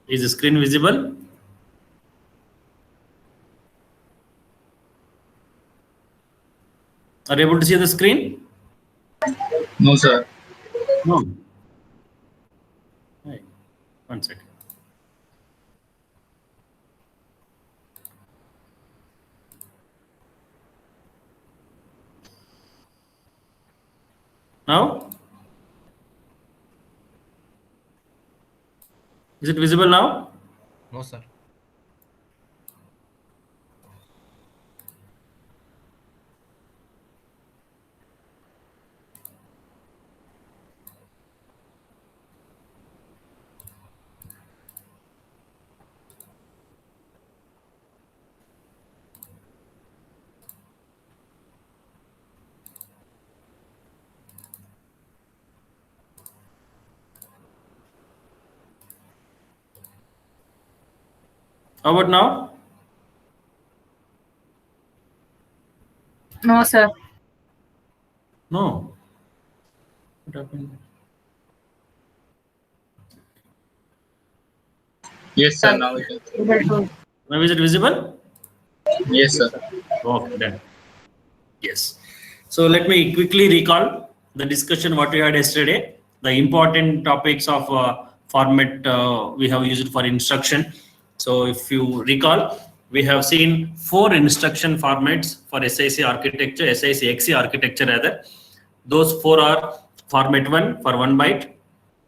Is the screen visible? Are you able to see the screen? No, sir. No. Hey, 1 second. Now? Is it visible now? No, sir. How about now? No, sir. No. What happened? Yes, sir. Now we can see. Now is it visible? Yes, sir. Okay, done. Yes. So let me quickly recall the discussion what we had yesterday. The important topics of format we have used for instruction. So if you recall, we have seen 4 instruction formats for SIC architecture, SIC XC architecture rather. Those 4 are format 1 for 1 byte,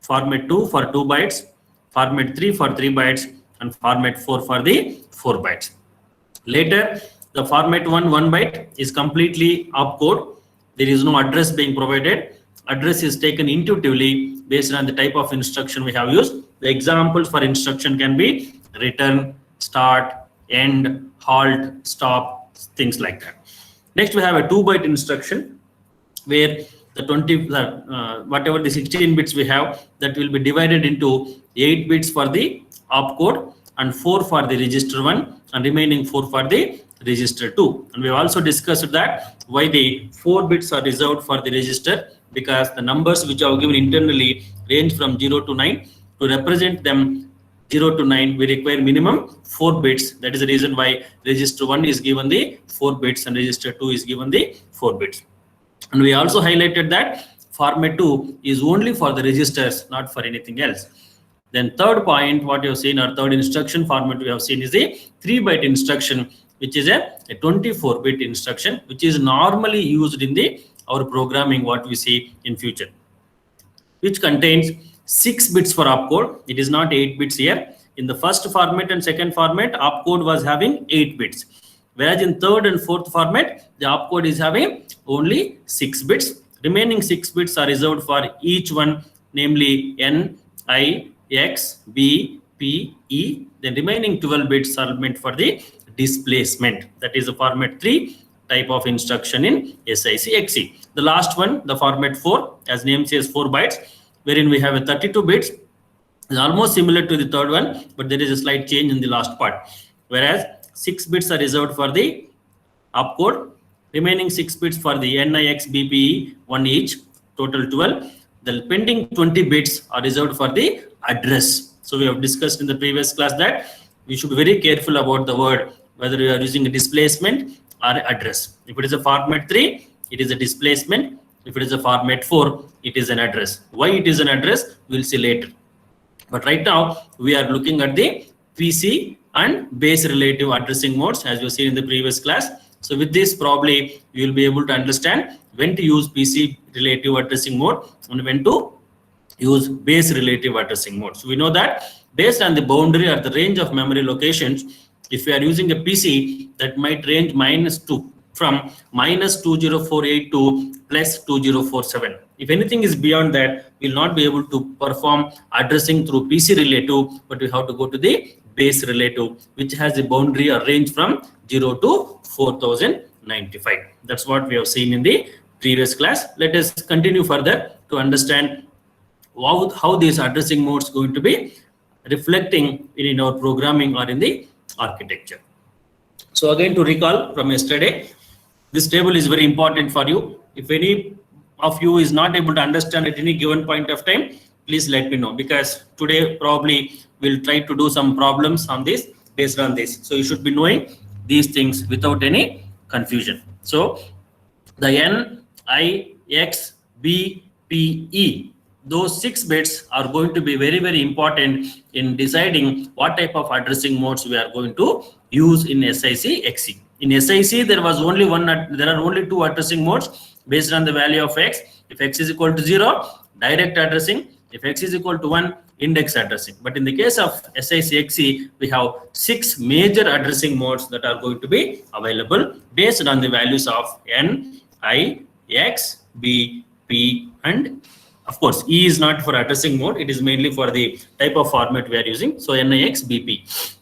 format 2 for 2 bytes, format 3 for 3 bytes, and format 4 for the 4 bytes. Later, the format 1 byte is completely opcode. There is no address being provided. Address is taken intuitively based on the type of instruction we have used. The examples for instruction can be return, start, end, halt, stop, things like that. Next, we have a 2-byte instruction where the 20 whatever the 16 bits we have, that will be divided into 8 bits for the opcode and 4 for the register 1 and remaining 4 for the register 2. And we have also discussed that why the 4 bits are reserved for the register, because the numbers which are given internally range from 0 to 9. To represent them 0 to 9, we require minimum 4 bits. That is the reason why register 1 is given the 4 bits and register 2 is given the 4 bits. And we also highlighted that format 2 is only for the registers, not for anything else. Then third point, what you have seen, our third instruction format we have seen is a 3-byte instruction, which is a 24-bit instruction, which is normally used in our programming, what we see in future, which contains 6 bits for opcode. It is not 8 bits here. In the first format and second format, opcode was having 8 bits. Whereas in third and fourth format, the opcode is having only 6 bits. Remaining 6 bits are reserved for each one, namely N, I, X, B, P, E. The remaining 12 bits are meant for the displacement. That is the format 3 type of instruction in SIC XC. The last one, the format 4, as name says 4 bytes, wherein we have a 32 bits. Is almost similar to the third one, but there is a slight change in the last part. Whereas 6 bits are reserved for the opcode, remaining 6 bits for the NIX, BPE, 1 each, total 12. The pending 20 bits are reserved for the address. So we have discussed in the previous class that we should be very careful about the word, whether we are using a displacement or address. If it is a format 3, it is a displacement. If it is a format 4, it is an address. Why it is an address, we'll see later. But right now, we are looking at the PC and base relative addressing modes, as you see in the previous class. So with this, probably you will be able to understand when to use PC relative addressing mode and when to use base relative addressing mode. So we know that based on the boundary or the range of memory locations, if we are using a PC, that might range -2 from -2048 to +2047. If anything is beyond that, we'll not be able to perform addressing through PC relative, but we have to go to the base relative, which has a boundary or range from 0 to 4095. That's what we have seen in the previous class. Let us continue further to understand how these addressing modes going to be reflecting in our programming or in the architecture. So again, to recall from yesterday, this table is very important for you. If any of you is not able to understand at any given point of time, please let me know, because today probably we'll try to do some problems on this based on this. So you should be knowing these things without any confusion. So the N, I, X, B, P, E, those 6 bits are going to be very, very important in deciding what type of addressing modes we are going to use in SIC XE. In SIC, there are only 2 addressing modes based on the value of X. If X is equal to 0, direct addressing. If X is equal to 1, index addressing. But in the case of SIC XE, we have 6 major addressing modes that are going to be available based on the values of N, I, X, B, P, and of course, E is not for addressing mode. It is mainly for the type of format we are using. So NIX, BP.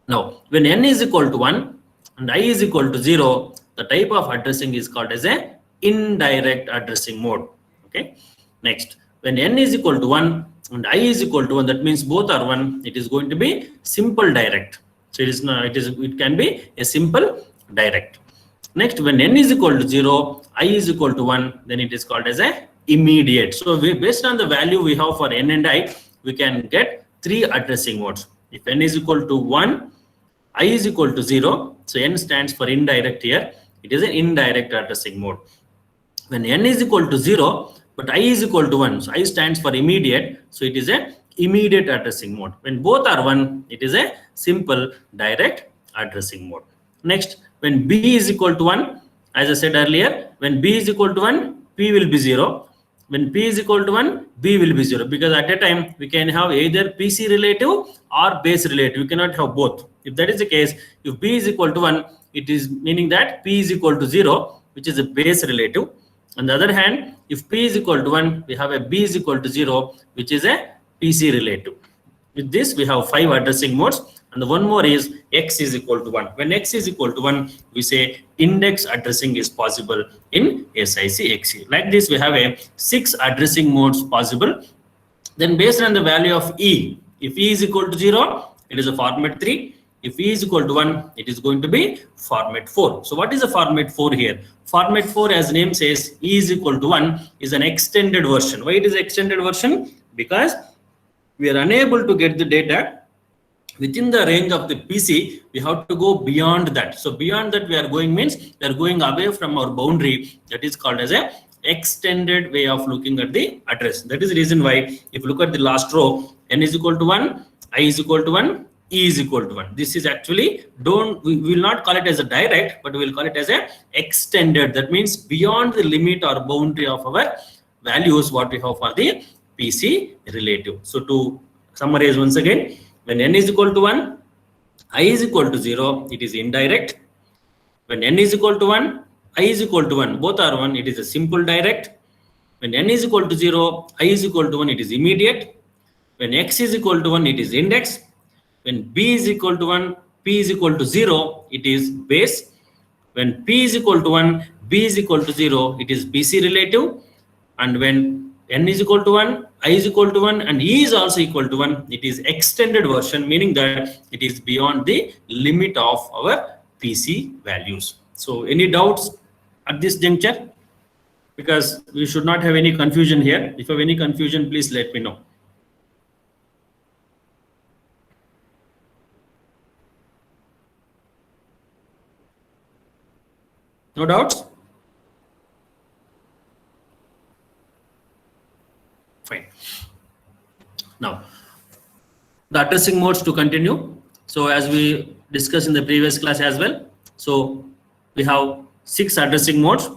Now, when N is equal to 1 and I is equal to 0, the type of addressing is called as a indirect addressing mode. Okay. Next, when N is equal to 1 and I is equal to 1, that means both are 1. It is going to be simple direct. So it can be a simple direct. Next, when N is equal to 0, I is equal to 1, then it is called as a immediate. So based on the value we have for N and I, we can get 3 addressing modes. If N is equal to 1, I is equal to 0, so N stands for indirect here. It is an indirect addressing mode. When N is equal to 0, but I is equal to 1, so I stands for immediate, so it is a immediate addressing mode. When both are 1, it is a simple direct addressing mode. Next, when B is equal to 1, as I said earlier, when B is equal to 1, P will be 0. When P is equal to 1, B will be 0, because at a time we can have either PC relative or base relative. We cannot have both. If that is the case, if B is equal to 1, it is meaning that P is equal to 0, which is a base relative. On the other hand, if P is equal to 1, we have a B is equal to 0, which is a PC relative. With this, we have 5 addressing modes. And the one more is X is equal to 1. When X is equal to 1, we say index addressing is possible in SIC XE. Like this, we have a 6 addressing modes possible. Then based on the value of E, if E is equal to 0, it is a format 3. If E is equal to 1, it is going to be format 4. So what is the format 4 here? Format 4, as name says, E is equal to 1 is an extended version. Why it is extended version? Because we are unable to get the data within the range of the PC, we have to go beyond that. So beyond that we are going means we are going away from our boundary. That is called as a extended way of looking at the address. That is the reason why if you look at the last row, N is equal to 1, I is equal to 1, E is equal to 1. This is actually, we will not call it as a direct, but we will call it as a extended. That means beyond the limit or boundary of our values what we have for the PC relative. So to summarize once again, when N is equal to 1, I is equal to 0, it is indirect. When N is equal to 1, I is equal to 1, both are 1, it is a simple direct. When N is equal to 0, I is equal to 1, it is immediate. When X is equal to 1, it is index. When B is equal to 1, P is equal to 0, it is base. When P is equal to 1, B is equal to 0, it is BC relative. And when N is equal to 1, I is equal to 1, and E is also equal to 1, it is extended version, meaning that it is beyond the limit of our PC values. So any doubts at this juncture? Because we should not have any confusion here. If you have any confusion, please let me know. No doubts? Fine. Now, the addressing modes to continue. So as we discussed in the previous class as well. So we have 6 addressing modes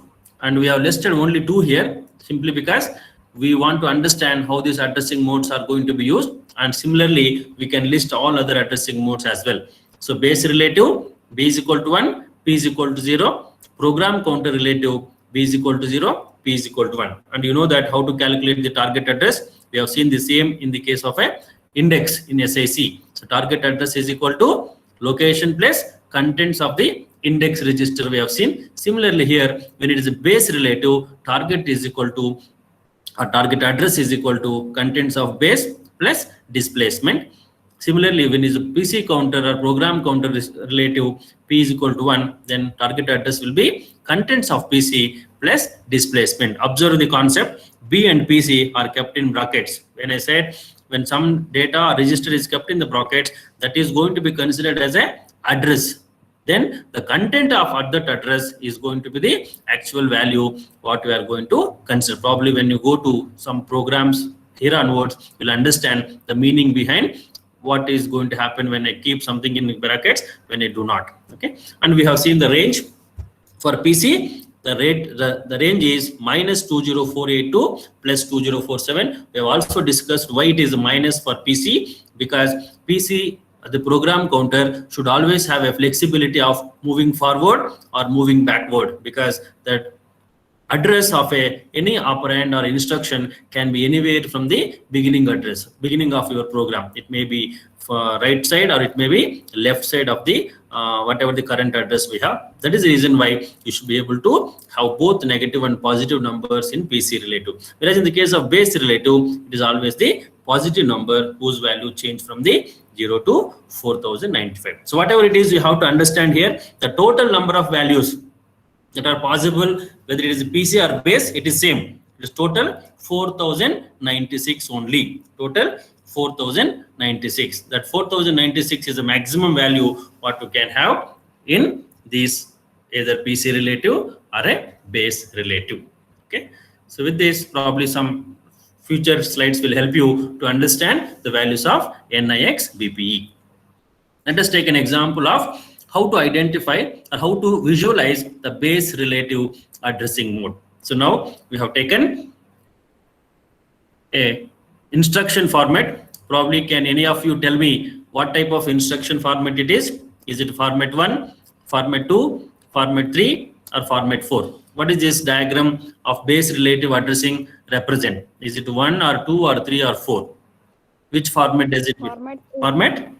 and we have listed only 2 here simply because we want to understand how these addressing modes are going to be used. And similarly, we can list all other addressing modes as well. So base relative, B is equal to 1, P is equal to 0. Program counter relative, B is equal to 0, P is equal to 1. And you know that how to calculate the target address. We have seen the same in the case of a index in SIC. So target address is equal to location plus contents of the index register we have seen. Similarly here, when it is a base relative, target is equal to, or target address is equal to contents of base plus displacement. Similarly, when is a PC counter or program counter is relative P is equal to 1, then target address will be contents of PC plus displacement. Observe the concept. B and PC are kept in brackets. When I said when some data or register is kept in the brackets, that is going to be considered as a address. Then the content of that address is going to be the actual value what we are going to consider. Probably when you go to some programs here onwards, you'll understand the meaning behind what is going to happen when I keep something in brackets when I do not. Okay, and we have seen the range for PC. The range is minus 20482 plus 2047. We have also discussed why it is minus for PC, because PC, the program counter, should always have a flexibility of moving forward or moving backward, because that address of any operand or instruction can be anywhere from the beginning address, beginning of your program. It may be for right side or it may be left side of the whatever the current address we have. That is the reason why you should be able to have both negative and positive numbers in PC relative. Whereas in the case of base relative, it is always the positive number whose value change from the 0 to 4095. So whatever it is, you have to understand here the total number of values that are possible, whether it is PC or base, it is same. It is total 4096 only. Total 4096. That 4096 is the maximum value what you can have in this either PC relative or a base relative. Okay. So with this, probably some future slides will help you to understand the values of NIX BPE. Let us take an example of how to identify or how to visualize the base relative addressing mode. So now we have taken a instruction format. Probably can any of you tell me what type of instruction format it is? Is it format 1, format 2, format 3 or format 4? What is this diagram of base relative addressing represent? Is it 1 or 2 or 3 or 4? Which format does it? Format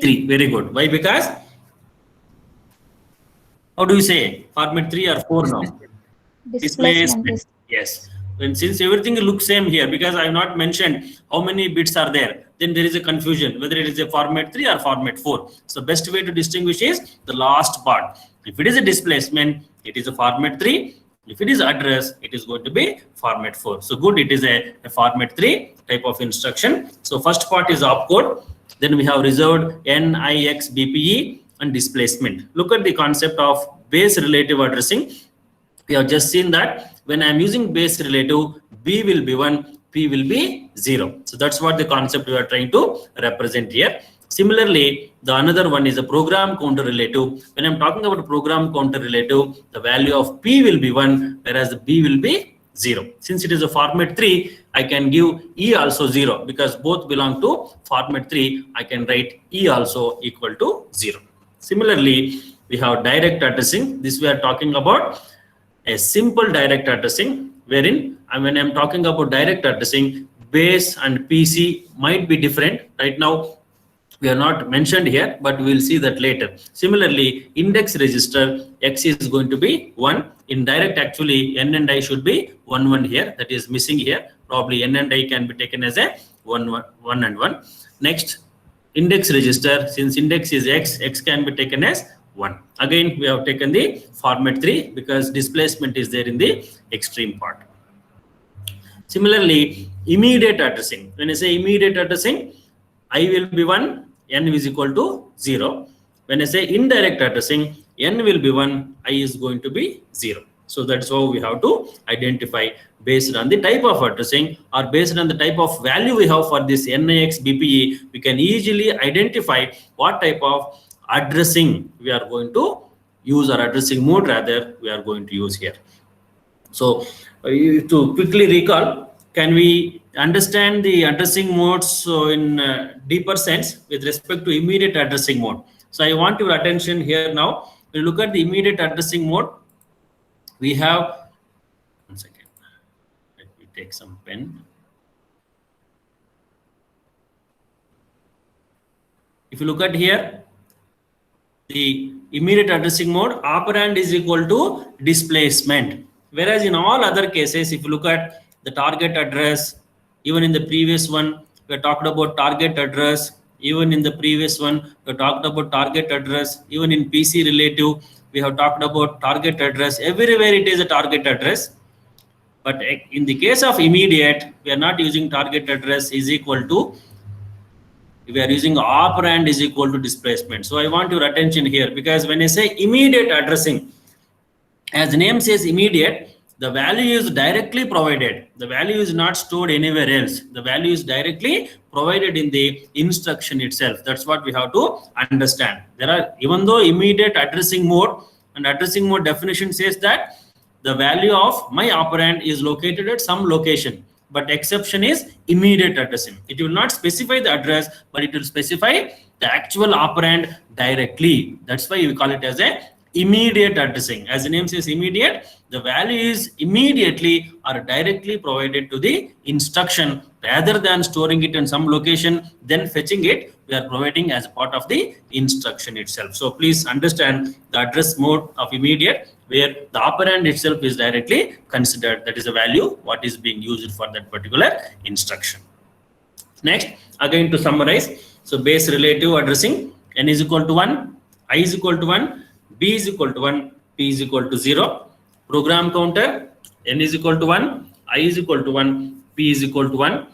3. Very good. Why? Because how do you say format 3 or 4 now? Displacement. Yes. When since everything looks same here, because I have not mentioned how many bits are there, then there is a confusion whether it is a format 3 or format 4. So best way to distinguish is the last part. If it is a displacement, it is a format 3. If it is address, it is going to be format 4. So good, it is a format 3 type of instruction. So first part is opcode. Then we have reserved NIX BPE and displacement. Look at the concept of base relative addressing. We have just seen that when I am using base relative, B will be 1, P will be 0. So that's what the concept we are trying to represent here. Similarly, the another one is a program counter relative. When I'm talking about a program counter relative, the value of P will be 1, whereas the B will be 0. Since it is a format 3, I can give E also 0, because both belong to format 3. I can write E also equal to 0. Similarly, we have direct addressing. This we are talking about a simple direct addressing, wherein when I'm talking about direct addressing, base and PC might be different. Right now, we are not mentioned here, but we will see that later. Similarly, index register X is going to be 1. In direct, actually, N and I should be 1, 1 here. That is missing here. Probably N and I can be taken as a 1, 1 and 1. Next, index register. Since index is X, X can be taken as 1. Again, we have taken the format 3 because displacement is there in the extreme part. Similarly, immediate addressing. When I say immediate addressing, I will be 1, N is equal to 0. When I say indirect addressing, N will be 1, I is going to be 0. So that's how we have to identify based on the type of addressing or based on the type of value we have for this NIX BPE, we can easily identify what type of addressing we are going to use, or addressing mode rather we are going to use here. So to quickly recall, can we understand the addressing modes in deeper sense with respect to immediate addressing mode? So I want your attention here now. We look at the immediate addressing mode. We have, 1 second, let me take some pen. If you look at here, the immediate addressing mode, operand is equal to displacement. Whereas in all other cases, if you look at the target address, even in the previous one, we talked about target address. Even in the previous one, we talked about target address. Even in PC relative, we have talked about target address. Everywhere it is a target address. But in the case of immediate, we are not using target address is equal to, we are using operand is equal to displacement. So I want your attention here, because when I say immediate addressing, as the name says immediate, the value is directly provided. The value is not stored anywhere else. The value is directly provided in the instruction itself. That's what we have to understand. There are, even though immediate addressing mode, and addressing mode definition says that the value of my operand is located at some location, but exception is immediate addressing. It will not specify the address, but it will specify the actual operand directly. That's why we call it as a immediate addressing. As the name says immediate, the value is immediately or directly provided to the instruction, rather than storing it in some location, then fetching it. We are providing as part of the instruction itself. So please understand the address mode of immediate, where the operand itself is directly considered. That is a value what is being used for that particular instruction. Next, again to summarize, so base relative addressing, n is equal to 1, I is equal to 1, b is equal to 1, p is equal to 0. Program counter, n is equal to 1, I is equal to 1, p is equal to 1.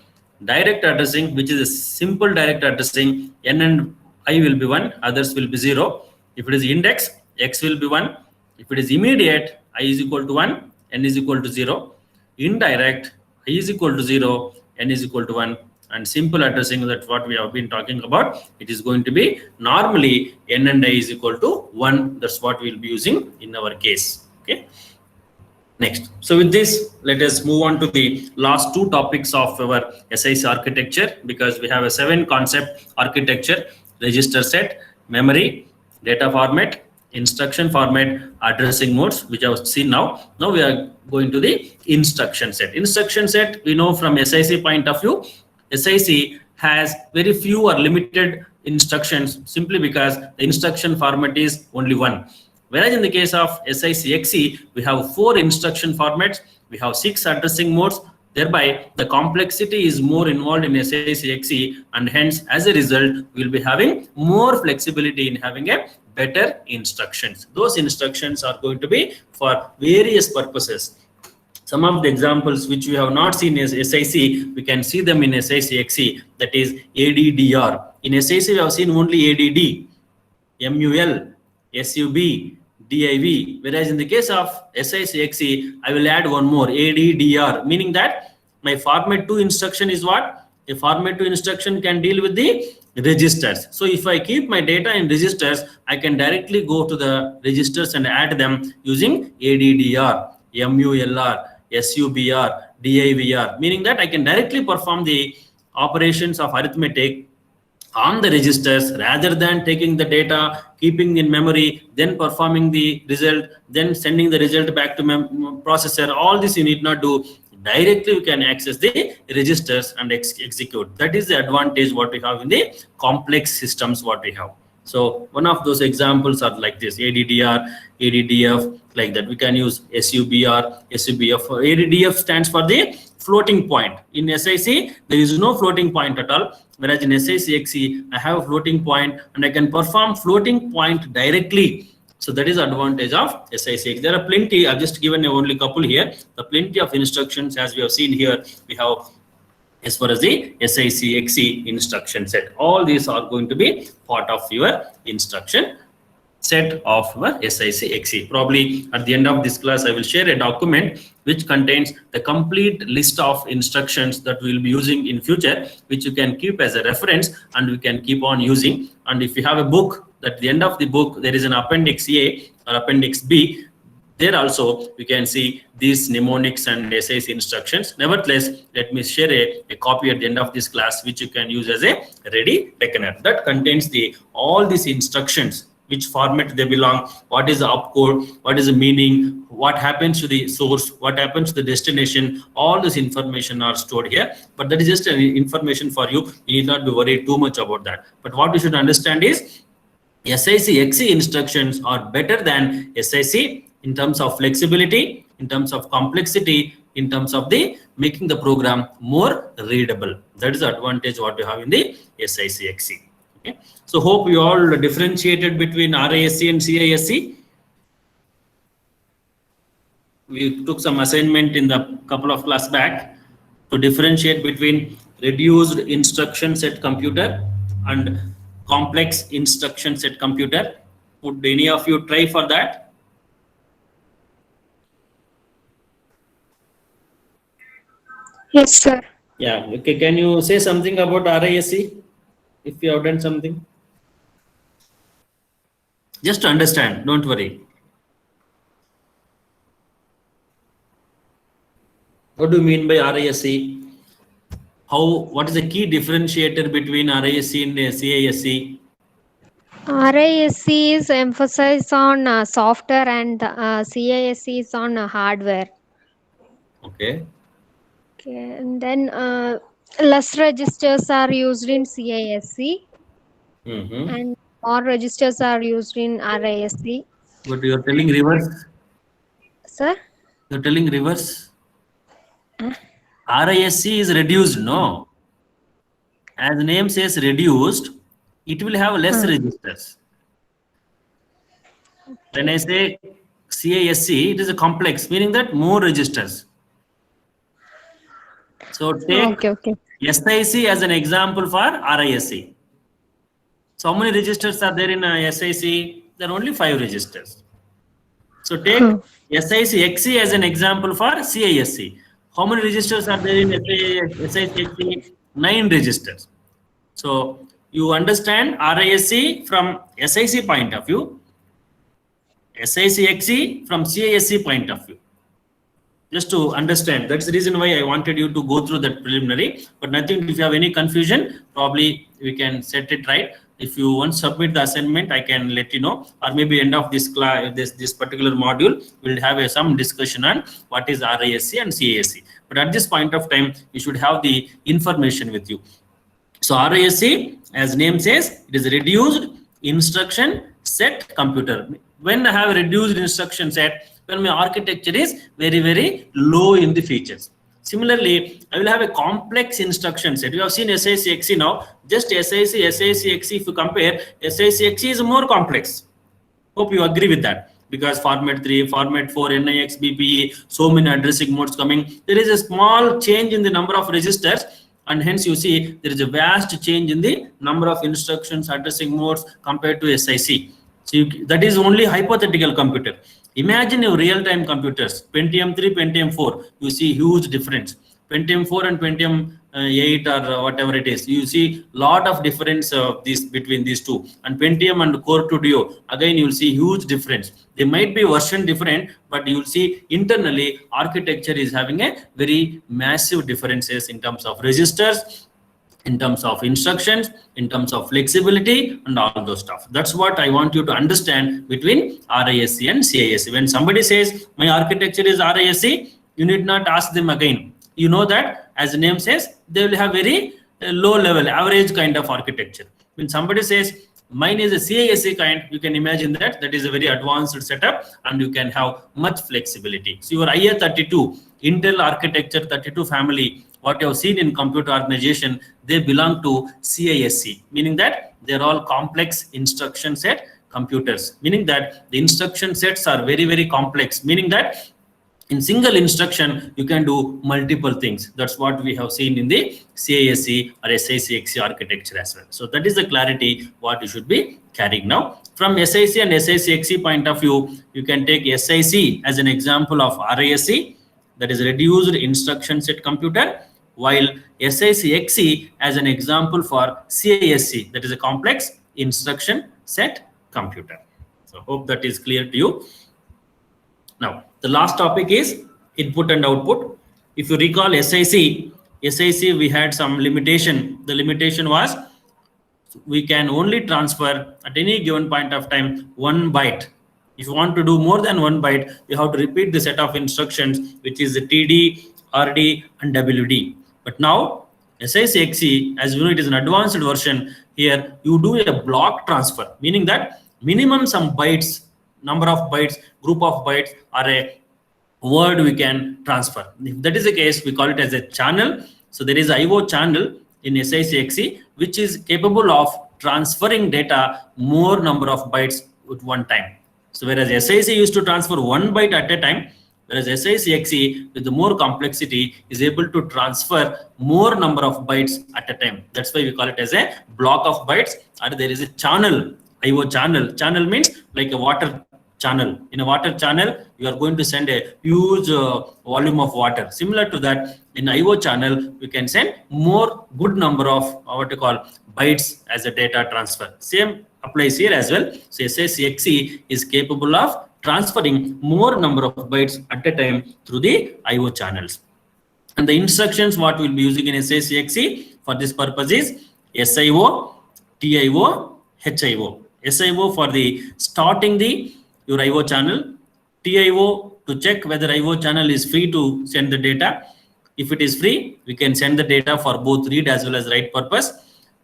Direct addressing, which is a simple direct addressing, n and I will be 1, others will be 0. If it is index, x will be 1. If it is immediate, I is equal to 1, n is equal to 0. Indirect, I is equal to 0, n is equal to 1. And simple addressing, that's what we have been talking about. It is going to be normally n and I is equal to 1. That's what we'll be using in our case. Okay. Next. So with this, let us move on to the last two topics of our SIC architecture, because we have a 7 concept architecture: register set, memory, data format, instruction format, addressing modes, which I have seen now. Now we are going to the instruction set. Instruction set, we know from SIC point of view, SIC has very few or limited instructions, simply because the instruction format is only one. Whereas in the case of SIC XE, we have 4 instruction formats, we have 6 addressing modes. Thereby, the complexity is more involved in SIC XE, and hence, as a result, we will be having more flexibility in having a better instructions. Those instructions are going to be for various purposes. Some of the examples which we have not seen is SIC, we can see them in SIC XE, that is ADDR. In SIC, we have seen only ADD, MUL, SUB, DIV, whereas in the case of SIC XE, I will add one more, ADDR, meaning that my format 2 instruction is what? A format 2 instruction can deal with the registers. So if I keep my data in registers, I can directly go to the registers and add them using ADDR, MULR, SUBR, DIVR, meaning that I can directly perform the operations of arithmetic on the registers, rather than taking the data, keeping in memory, then performing the result, then sending the result back to processor. All this you need not do. Directly you can access the registers and execute. That is the advantage what we have in the complex systems what we have. So one of those examples are like this: ADDR, ADDF, like that. We can use SUBR, SUBF. ADDF stands for the floating point. In SIC, there is no floating point at all. Whereas in SIC XE, I have a floating point and I can perform floating point directly. So that is the advantage of SIC. There are plenty. I've just given only a couple here. The plenty of instructions, as we have seen here, we have as far as the SIC XE instruction set. All these are going to be part of your instruction set of your SIC XE. Probably at the end of this class, I will share a document which contains the complete list of instructions that we will be using in future, which you can keep as a reference and we can keep on using. And if you have a book, at the end of the book, there is an appendix A or appendix B. There also you can see these mnemonics and SIC instructions. Nevertheless, let me share a copy at the end of this class, which you can use as a ready reckoner. That contains all these instructions, which format they belong, what is the opcode, what is the meaning, what happens to the source, what happens to the destination. All this information are stored here. But that is just an information for you. You need not be worried too much about that. But what you should understand is SIC XE instructions are better than SIC in terms of flexibility, in terms of complexity, in terms of the making the program more readable. That is the advantage what you have in the SICXC. Okay. So hope you all differentiated between RISC and CISC. We took some assignment in the couple of class back to differentiate between reduced instruction set computer and complex instruction set computer. Would any of you try for that? Yes, sir. Yeah. Okay. Can you say something about RISC if you have done something? Just to understand, don't worry. What do you mean by RISC? What is the key differentiator between RISC and CISC? RISC is emphasized on software and CISC is on hardware. Okay. Okay, and then less registers are used in CISC and more registers are used in RISC. But you are telling reverse. Sir? You are telling reverse. RISC is reduced, no? As the name says reduced, it will have less registers. When I say CISC, it is a complex, meaning that more registers. So take SIC as an example for RISC. So how many registers are there in SIC? There are only 5 registers. So take SICXC as an example for CISC. How many registers are there in SICXC? 9 registers. So you understand RISC from SIC point of view, SICXC from CISC point of view. Just to understand, that's the reason why I wanted you to go through that preliminary. But nothing, if you have any confusion, probably we can set it right. If you want to submit the assignment, I can let you know, or maybe end of this class, this particular module, we'll have some discussion on what is RISC and CISC. But at this point of time, you should have the information with you. So RISC, as name says, it is a reduced instruction set computer. When I have a reduced instruction set, when my architecture is very, very low in the features. Similarly, I will have a complex instruction set. You have seen SICXC now. Just SICXC, if you compare, SICXC is more complex. Hope you agree with that. Because format 3, format 4, NIX, BPE, so many addressing modes coming. There is a small change in the number of registers, and hence you see there is a vast change in the number of instructions, addressing modes compared to SIC. So that is only hypothetical computer. Imagine your real-time computers, Pentium 3, Pentium 4, you see huge difference. Pentium 4 and Pentium 8 or whatever it is, you see lot of difference between these two. And Pentium and Core 2 Duo, again you will see huge difference. They might be version different, but you will see internally architecture is having a very massive differences in terms of registers, in terms of instructions, in terms of flexibility and all those stuff. That's what I want you to understand between RISC and CISC. When somebody says my architecture is RISC, you need not ask them again. You know that as the name says, they will have very low level, average kind of architecture. When somebody says mine is a CISC kind, you can imagine that is a very advanced setup and you can have much flexibility. So your IA32, Intel architecture 32 family, what you have seen in computer organization, they belong to CISC, meaning that they're all complex instruction set computers, meaning that the instruction sets are very, very complex, meaning that in single instruction, you can do multiple things. That's what we have seen in the CISC or SICXC architecture as well. So that is the clarity what you should be carrying now. From SIC and SICXC point of view, you can take SIC as an example of RISC, that is reduced instruction set computer, while SICXC as an example for CISC, that is a complex instruction set computer. So hope that is clear to you. Now, the last topic is input and output. If you recall SIC, we had some limitation. The limitation was we can only transfer at any given point of time 1 byte. If you want to do more than 1 byte, you have to repeat the set of instructions, which is the TD, RD, and WD. But now, SICXC, as you know, it is an advanced version. Here, you do a block transfer, meaning that minimum some bytes, number of bytes, group of bytes, or a word we can transfer. If that is the case, we call it as a channel. So there is IO channel in SICXE which is capable of transferring data more number of bytes at one time. So whereas SIC used to transfer 1 byte at a time, whereas SICXE with the more complexity is able to transfer more number of bytes at a time. That's why we call it as a block of bytes, or there is a channel, IO channel. Channel means like a water channel. In a water channel, you are going to send a huge volume of water. Similar to that, in IO channel, we can send more good number of what you call bytes as a data transfer. Same applies here as well. So SICXE is capable of transferring more number of bytes at a time through the IO channels. And the instructions what we'll be using in SICXE for this purpose is SIO, TIO, HIO. SIO for the starting your IO channel, TIO to check whether IO channel is free to send the data. If it is free, we can send the data for both read as well as write purpose.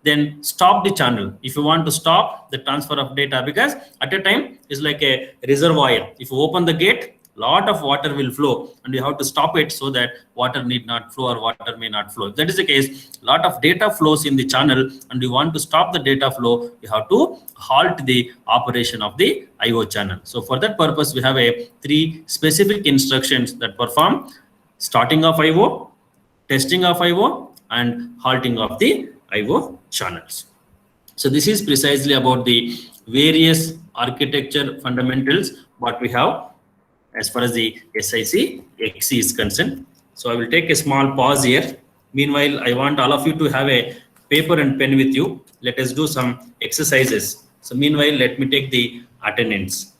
Then stop the channel if you want to stop the transfer of data, because at a time is like a reservoir. If you open the gate, lot of water will flow and you have to stop it so that water need not flow or water may not flow. If that is the case, lot of data flows in the channel and you want to stop the data flow, you have to halt the operation of the IO channel. So for that purpose, we have a 3 specific instructions that perform starting of IO, testing of IO, and halting of the IO channels. So this is precisely about the various architecture fundamentals what we have as far as the SICXE is concerned. So I will take a small pause here. Meanwhile, I want all of you to have a paper and pen with you. Let us do some exercises. So meanwhile, let me take the attendance.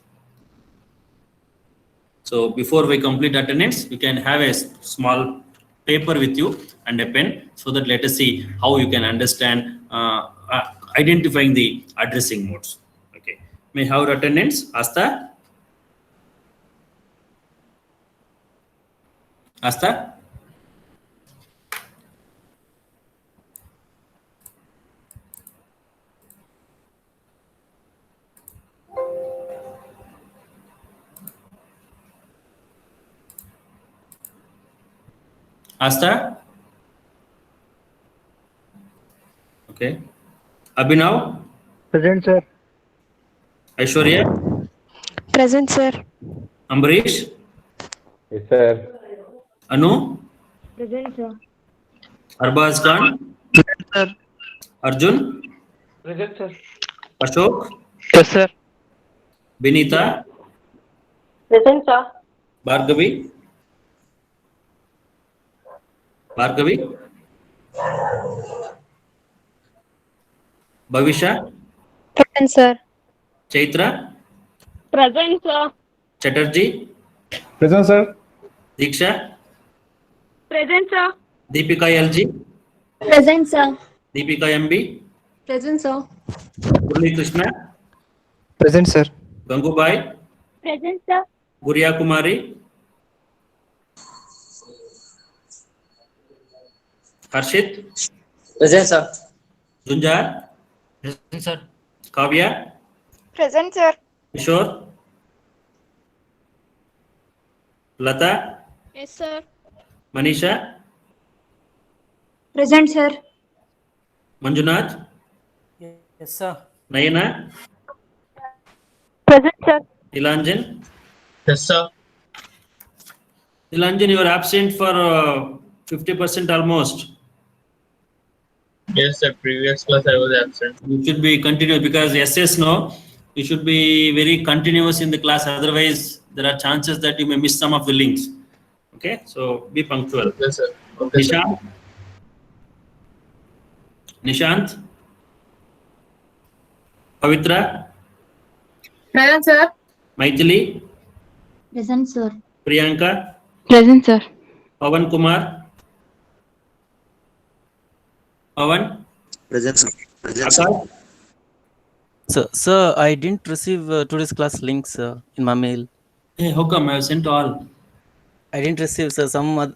So before we complete attendance, you can have a small paper with you and a pen, so that let us see how you can understand identifying the addressing modes. Okay. May I have attendance? Asta? Asta? Asta? Okay. Abhinav? Present, sir. Aishwarya? Present, sir. Ambarish? Yes, sir. Anu? Present, sir. Arbaz Khan? Present, sir. Arjun? Present, sir. Ashok? Yes, sir. Binita? Present, sir. Bhargavi? Bhargavi? Bhavisha? Present, sir. Chaitra? Present, sir. Chatterjee? Present, sir. Diksha? Present, sir. Deepika LG? Present, sir. Deepika MB? Present, sir. Murli Krishna? Present, sir. Gangubai? Present, sir. Guriya Kumari? Harshit? Present, sir. Zunjar? Present, sir. Kavya? Present, sir. Kishore? Lata? Yes, sir. Manisha? Present, sir. Manjunath? Yes, sir. Nayana? Present, sir. Nilanjan? Yes, sir. Nilanjan, you are absent for 50% almost. Yes, sir. Previous class I was absent. You should be continuous, because SS no, you should be very continuous in the class. Otherwise, there are chances that you may miss some of the links. Okay, so be punctual. Yes, sir. Okay, sir. Nishant? Nishant? Pavitra? Present, sir. Maithili? Present, sir. Priyanka? Present, sir. Pavan Kumar? Pavan? Present, sir. Present, sir. Akash? Sir, I didn't receive today's class links in my mail. Hey, how come I have sent all? I didn't receive, sir. One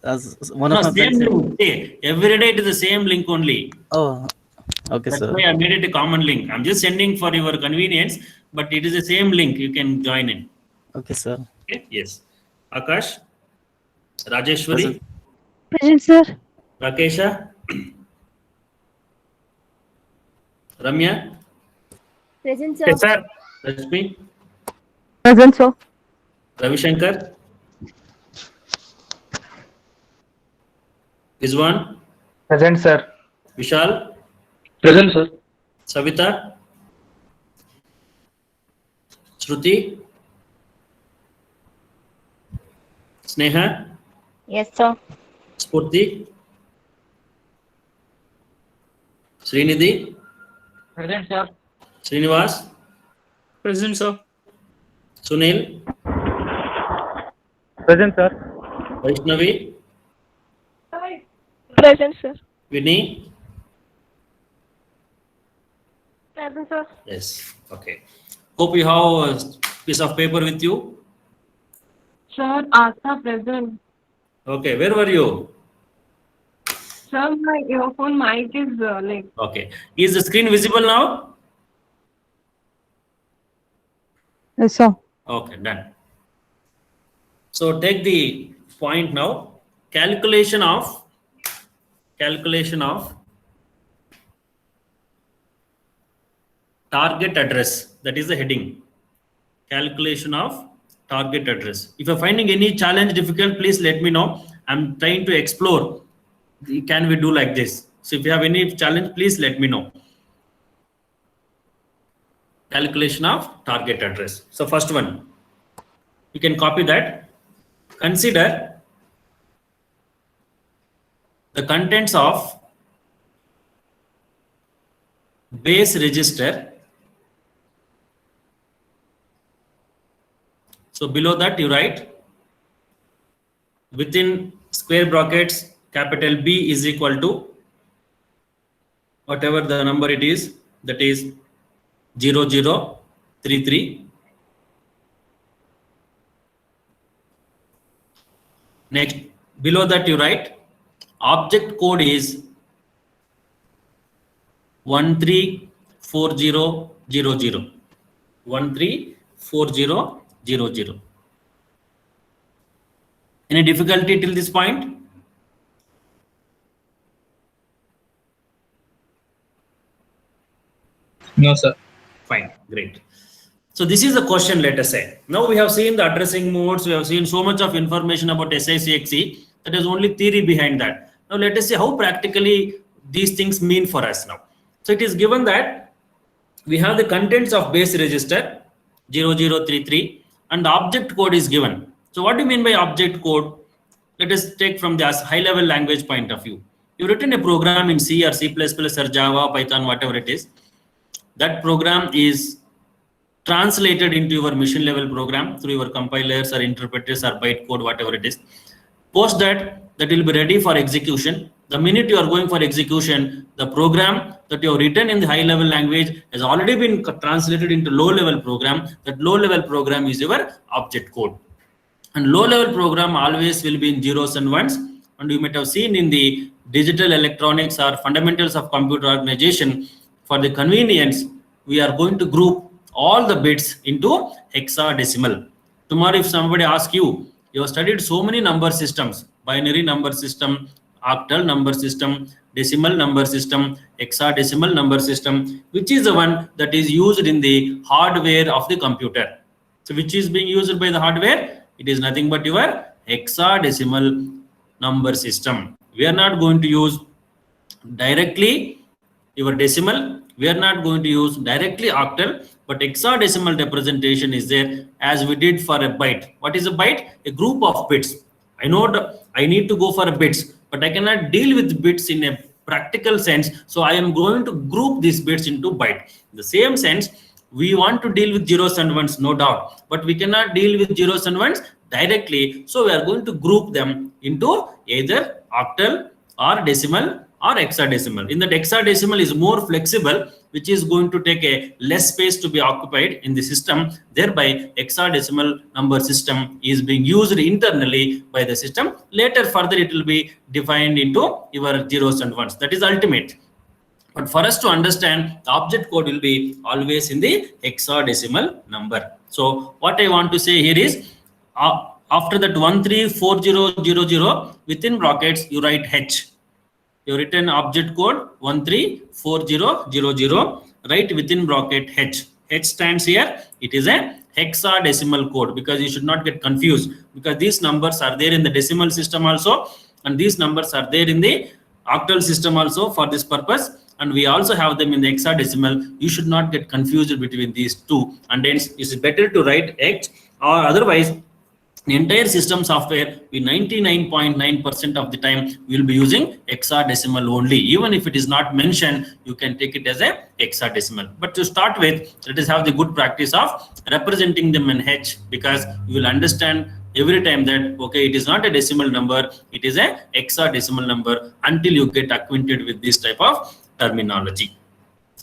No, of my same friends. link. Hey, every day it is the same link only. Oh, okay, That's sir. why I made it a common link. I'm just sending for your convenience, but it is the same link. You can join in. Okay, sir. Okay? Yes. Akash? Rajeshwari, Present, sir. Rakesha, Ramya, Present, Yes, sir. Rashmi, Present, sir. Ravishankar, Rizwan, Present, sir. Vishal, Present, sir. Savita, Shruti, Sneha, Yes, sir. Spurti, Srinidhi, Present, sir. Srinivas, Present, sir. Sunil, Present, sir. Vaishnavi, Present, sir. Vinny. Present, sir. Yes. Okay. Hope you have a piece of paper with you. Sir, Asa present. Okay. Where were you? Sir, my earphone mic is like. Okay. Is the screen visible now? Yes, sir. Okay. Done. So take the point now. Calculation of target address. That is the heading. Calculation of target address. If you're finding any challenge difficult, please let me know. I'm trying to explore. Can we do like this? So if you have any challenge, please let me know. Calculation of target address. So first one, you can copy that. Consider the contents of base register. So below that you write within square brackets capital B is equal to whatever the number it is, that is 0033. Next, below that you write object code is 134000. 134000. Any difficulty till this point? No, sir. Fine, great. So this is the question, let us say. Now we have seen the addressing modes, we have seen so much of information about SICXE, that is only theory behind that. Now let us see how practically these things mean for us now. So it is given that we have the contents of base register 0033 and the object code is given. So what do you mean by object code? Let us take from the high level language point of view. You've written a program in C or C++ or Java, Python, whatever it is. That program is translated into your machine level program through your compilers or interpreters or bytecode, whatever it is. Post that will be ready for execution. The minute you are going for execution, the program that you have written in the high level language has already been translated into low level program. That low level program is your object code. And low level program always will be in zeros and ones. And you might have seen in the digital electronics or fundamentals of computer organization, for the convenience, we are going to group all the bits into hexadecimal. Tomorrow, if somebody asks you, you have studied so many number systems, binary number system, octal number system, decimal number system, hexadecimal number system, which is the one that is used in the hardware of the computer. So which is being used by the hardware? It is nothing but your hexadecimal number system. We are not going to use directly your decimal. We are not going to use directly octal, but hexadecimal representation is there as we did for a byte. What is a byte? A group of bits. I know I need to go for a bits, but I cannot deal with bits in a practical sense. So I am going to group these bits into byte. In the same sense, we want to deal with zeros and ones, no doubt, but we cannot deal with zeros and ones directly. So we are going to group them into either octal or decimal or hexadecimal. In that, hexadecimal is more flexible, which is going to take a less space to be occupied in the system. Thereby, hexadecimal number system is being used internally by the system. Later, further, it will be defined into your zeros and ones. That is ultimate. But for us to understand, the object code will be always in the hexadecimal number. So what I want to say here is After that 134000, within brackets, you write H. You written object code 134000, write within bracket H. H stands here. It is a hexadecimal code, because you should not get confused, because these numbers are there in the decimal system also, and these numbers are there in the octal system also for this purpose, and we also have them in the hexadecimal. You should not get confused between these two, and hence it's better to write H, or otherwise the entire system software, we 99.9% of the time we will be using hexadecimal only. Even if it is not mentioned, you can take it as a hexadecimal. But to start with, let us have the good practice of representing them in H, because you will understand every time that, okay, it is not a decimal number, it is a hexadecimal number, until you get acquainted with this type of terminology.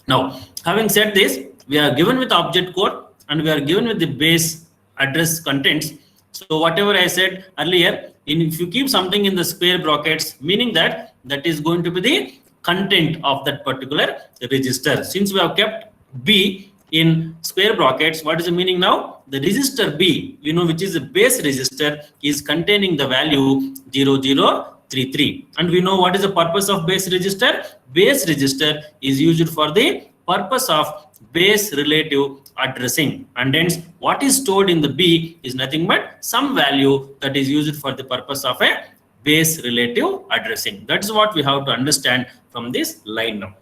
Now, having said this, we are given with object code and we are given with the base address contents. So whatever I said earlier, if you keep something in the square brackets, meaning that is going to be the content of that particular register. Since we have kept B in square brackets, what is the meaning now? The register B, which is the base register, is containing the value 0033. And we know what is the purpose of base register? Base register is used for the purpose of base relative addressing, and hence what is stored in the B is nothing but some value that is used for the purpose of a base relative addressing. That's what we have to understand from this line now.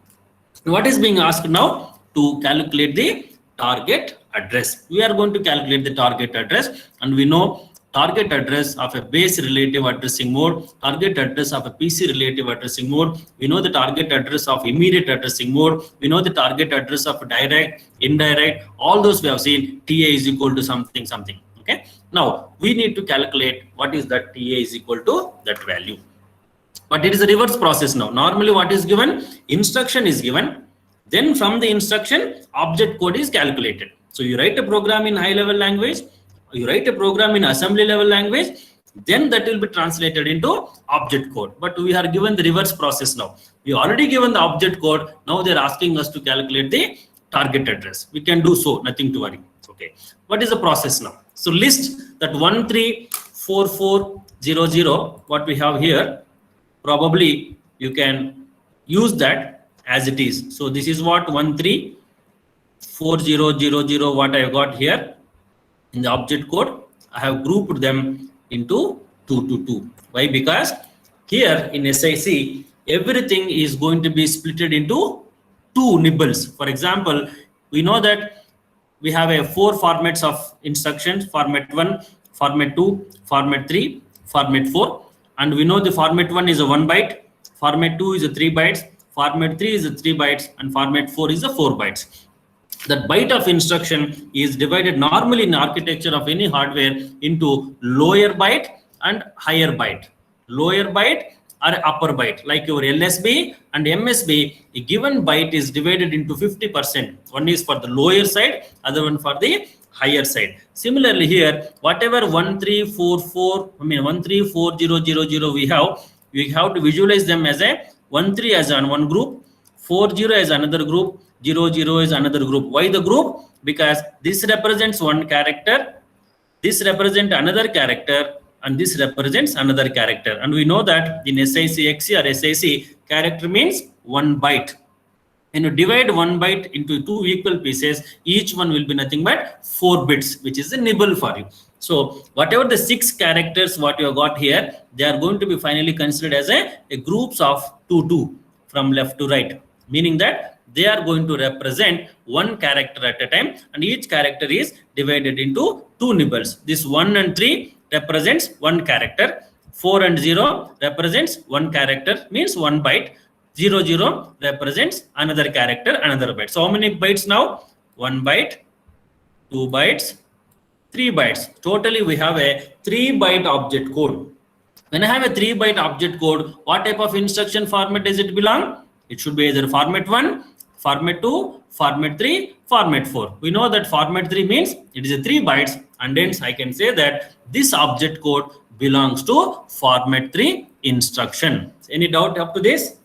What is being asked now? To calculate the target address. We are going to calculate the target address, and we know target address of a base relative addressing mode, target address of a PC relative addressing mode. We know the target address of immediate addressing mode. We know the target address of direct, indirect. All those we have seen. TA is equal to something, something. Okay. Now we need to calculate what is that TA is equal to that value. But it is a reverse process now. Normally, what is given? Instruction is given. Then from the instruction, object code is calculated. So you write a program in high level language, you write a program in assembly level language, then that will be translated into object code. But we are given the reverse process now. We already given the object code. Now they're asking us to calculate the target address. We can do so, nothing to worry. Okay. What is the process now? So list that 134400, what we have here, probably you can use that as it is. So this is what 134000, what I got here in the object code. I have grouped them into 2 to 2. Why? Because here in SIC, everything is going to be splitted into 2 nibbles. For example, we know that we have a 4 formats of instructions: format 1, format 2, format 3, format 4. And we know the format 1 is a 1 byte, format 2 is a 3 bytes, format 3 is a 3 bytes, and format 4 is a 4 bytes. That byte of instruction is divided normally in architecture of any hardware into lower byte and higher byte. Lower byte or upper byte, like your LSB and MSB, a given byte is divided into 50%. One is for the lower side, other one for the higher side. Similarly here, whatever 134000 we have to visualize them as a 13 as on one group, 40 as another group, 00 is another group. Why the group? Because this represents one character, this represents another character, and this represents another character. And we know that in SIC or SIC, character means 1 byte. When you divide 1 byte into 2 equal pieces, each one will be nothing but 4 bits, which is a nibble for you. So whatever the 6 characters what you have got here, they are going to be finally considered as a groups of 2 from left to right, meaning that they are going to represent 1 character at a time, and each character is divided into 2 nibbles. This 1 and 3 represents 1 character, 4 and 0 represents 1 character, means 1 byte, 00 represents another character, another byte. So how many bytes now? 1 byte, 2 bytes, 3 bytes. Totally we have a 3 byte object code. When I have a 3 byte object code, what type of instruction format does it belong? It should be either format 1, format 2, format 3, format 4. We know that format 3 means it is a 3 bytes, and hence I can say that this object code belongs to format 3 instruction. Any doubt up to this?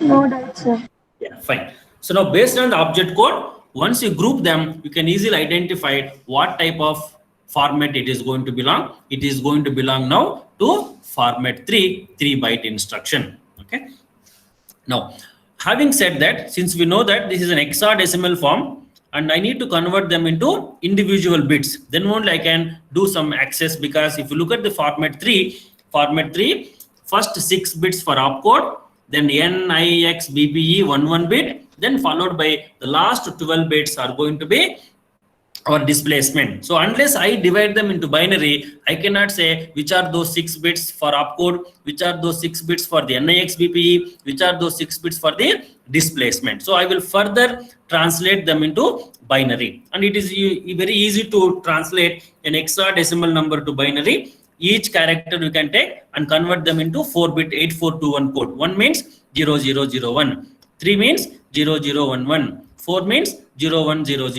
No doubt, sir. Yeah, fine. So now based on the object code, once you group them, you can easily identify what type of format it is going to belong. It is going to belong now to format 3-byte instruction. Okay. Now, having said that, since we know that this is an hexadecimal form and I need to convert them into individual bits, then only I can do some access, because if you look at the format 3, first 6 bits for opcode, then NIX BPE 1 bit, then followed by the last 12 bits are going to be our displacement. So unless I divide them into binary, I cannot say which are those 6 bits for opcode, which are those 6 bits for the NIX BPE, which are those 6 bits for the displacement. So I will further translate them into binary, and it is very easy to translate an hexadecimal number to binary. Each character you can take and convert them into 4-bit 8421 code. 1 means 0001, 3 means 0011, 4 means 0100,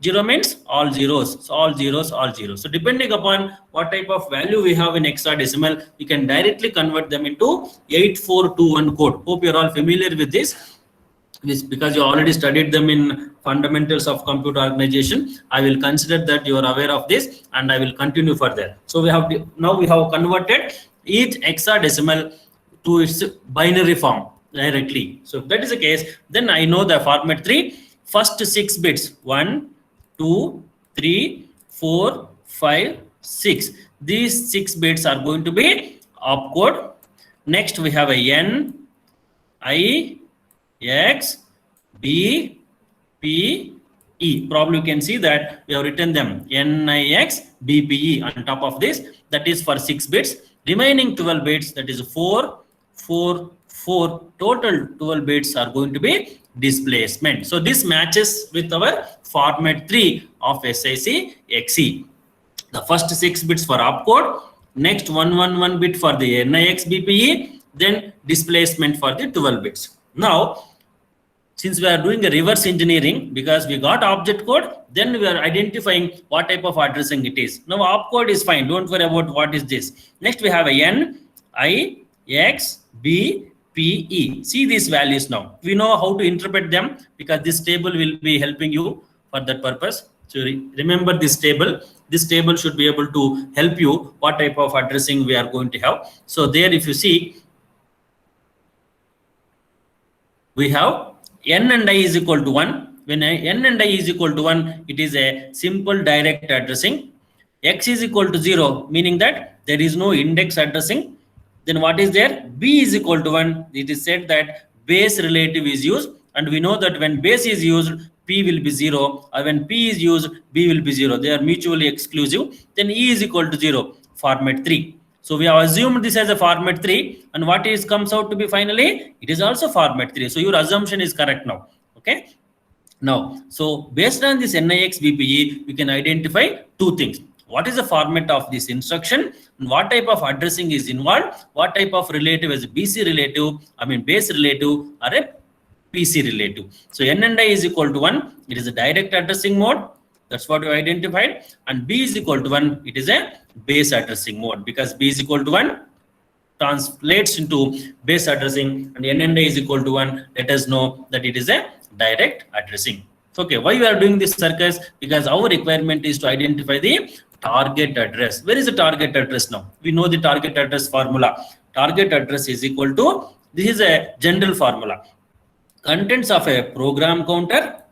0 means all zeros. So all zeros, all zeros. So depending upon what type of value we have in hexadecimal, we can directly convert them into 8421 code. Hope you're all familiar with this because you already studied them in fundamentals of computer organization. I will consider that you are aware of this and I will continue further. So we have converted each hexadecimal to its binary form directly. So if that is the case, then I know the format 3, first 6 bits, 1, 2, 3, 4, 5, 6. These 6 bits are going to be opcode. Next we have a N, I, X, B, P, E. Probably you can see that we have written them NIX, BPE on top of this. That is for 6 bits. Remaining 12 bits, that is 4, 4, 4. Total 12 bits are going to be displacement. So this matches with our format 3 of SIC XE. The first 6 bits for opcode, next 111 bit for the NIX BPE, then displacement for the 12 bits. Now, since we are doing a reverse engineering, because we got object code, then we are identifying what type of addressing it is. Now opcode is fine, don't worry about what is this. Next we have a N, I, X, B, P, E. See these values now. We know how to interpret them because this table will be helping you for that purpose. So remember this table. This table should be able to help you what type of addressing we are going to have. So there if you see, we have N and I is equal to 1. When N and I is equal to 1, it is a simple direct addressing. X is equal to 0, meaning that there is no index addressing. Then what is there? B is equal to 1. It is said that base relative is used, and we know that when base is used, P will be 0, or when P is used, B will be 0. They are mutually exclusive. Then E is equal to 0, format 3. So we have assumed this as a format 3, and what is comes out to be finally? It is also format 3. So your assumption is correct now. Okay. Now, so based on this NIX BPE, we can identify 2 things. What is the format of this instruction? And what type of addressing is involved? What type of relative is BC relative? Base relative or a PC relative. So N and I is equal to 1. It is a direct addressing mode. That's what we identified. And B is equal to 1. It is a base addressing mode, because B is equal to 1 translates into base addressing, and N and I is equal to 1. Let us know that it is a direct addressing. Okay, why we are doing this circus? Because our requirement is to identify the target address. Where is the target address now? We know the target address formula. Target address is equal to, this is a general formula, contents of a program counter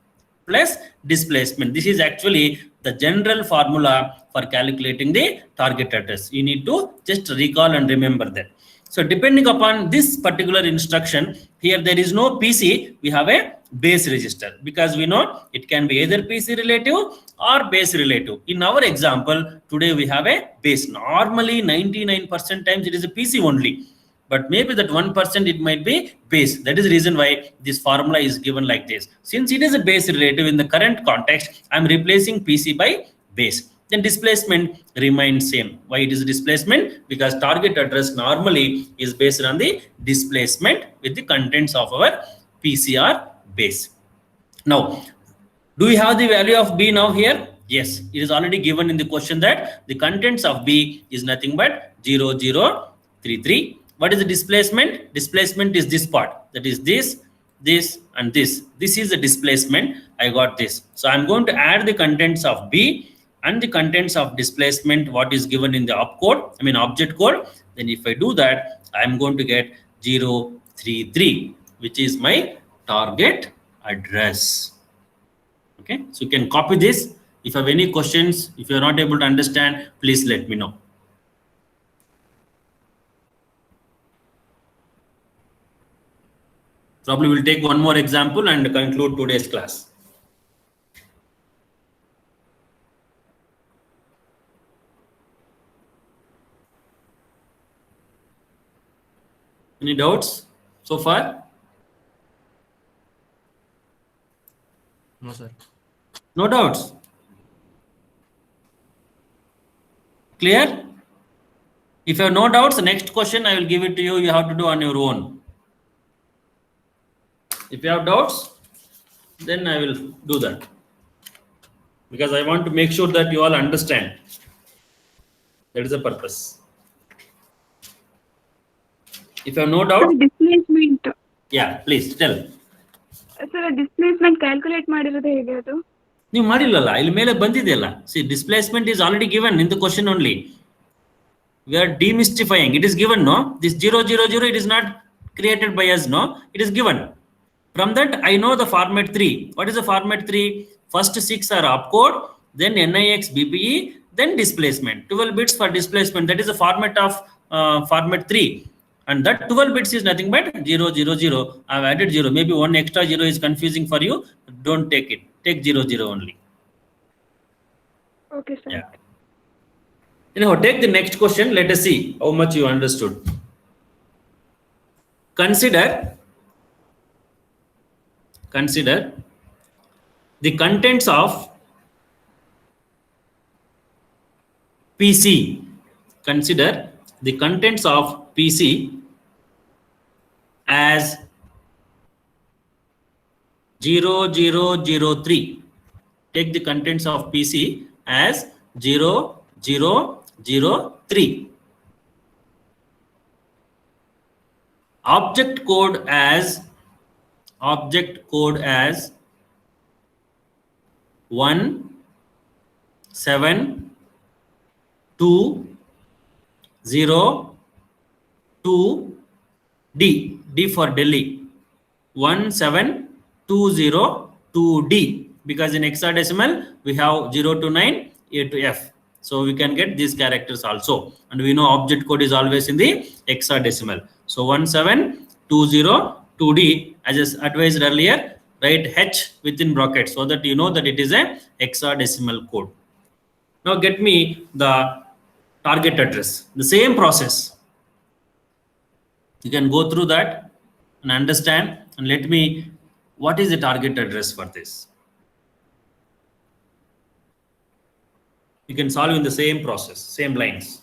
plus displacement. This is actually the general formula for calculating the target address. You need to just recall and remember that. So depending upon this particular instruction, here there is no PC, we have a base register, because we know it can be either PC relative or base relative. In our example, today we have a base. Normally 99% times it is a PC only, but maybe that 1% it might be base. That is the reason why this formula is given like this. Since it is a base relative in the current context, I am replacing PC by base. Then displacement remains same. Why it is displacement? Because target address normally is based on the displacement with the contents of our PCR base. Now, do we have the value of B now here? Yes, it is already given in the question that the contents of B is nothing but 0033. What is the displacement? Displacement is this part. That is this, this and this. This is the displacement. I got this. So I'm going to add the contents of B and the contents of displacement, what is given in the opcode, I mean object code. Then if I do that, I'm going to get 033, which is my target address. Okay, so you can copy this. If you have any questions, if you're not able to understand, please let me know. Probably we'll take one more example and conclude today's class. Any doubts so far? No, sir. No doubts. Clear? If you have no doubts, the next question I will give it to you. You have to do on your own. If you have doubts, then I will do that. Because I want to make sure that you all understand. That is the purpose. If you have no doubt, displacement yeah, please tell. Sir displacement calculate ಮಾಡಿರೋದು ಹೇಗೆ ಅದು? ನೀವು ಮಾಡಿಲ್ಲಲ್ಲ, ಇಲ್ಲಿ ಮೇಲೆ ಬಂದಿದೆಯಲ್ಲ. See, displacement is already given in the question only. We are demystifying. It is given, no? This 0, 0, 0, it is not created by us, no? It is given. From that, I know the format 3. What is the format 3? First 6 are opcode, then NIX BPE, then displacement. 12 bits for displacement. That is the format of format 3. And that 12 bits is nothing but 0, 0, 0. I have added 0. Maybe one extra 0 is confusing for you. Don't take it. Take 0, 0 only. Okay sir. Yeah. Anyhow, take the next question. Let us see how much you understood. Consider the contents of PC. Consider the contents of PC as 0003. Take the contents of PC as 0003. Object code as 17202D. D for Delhi. 17202D. Because in hexadecimal we have 0 to 9, A to F. So we can get these characters also. And we know object code is always in the hexadecimal. So 17202D, as I advised earlier, write H within brackets so that you know that it is a hexadecimal code. Now get me the target address. The same process. You can go through that and understand and let me, what is the target address for this? You can solve in the same process, same lines.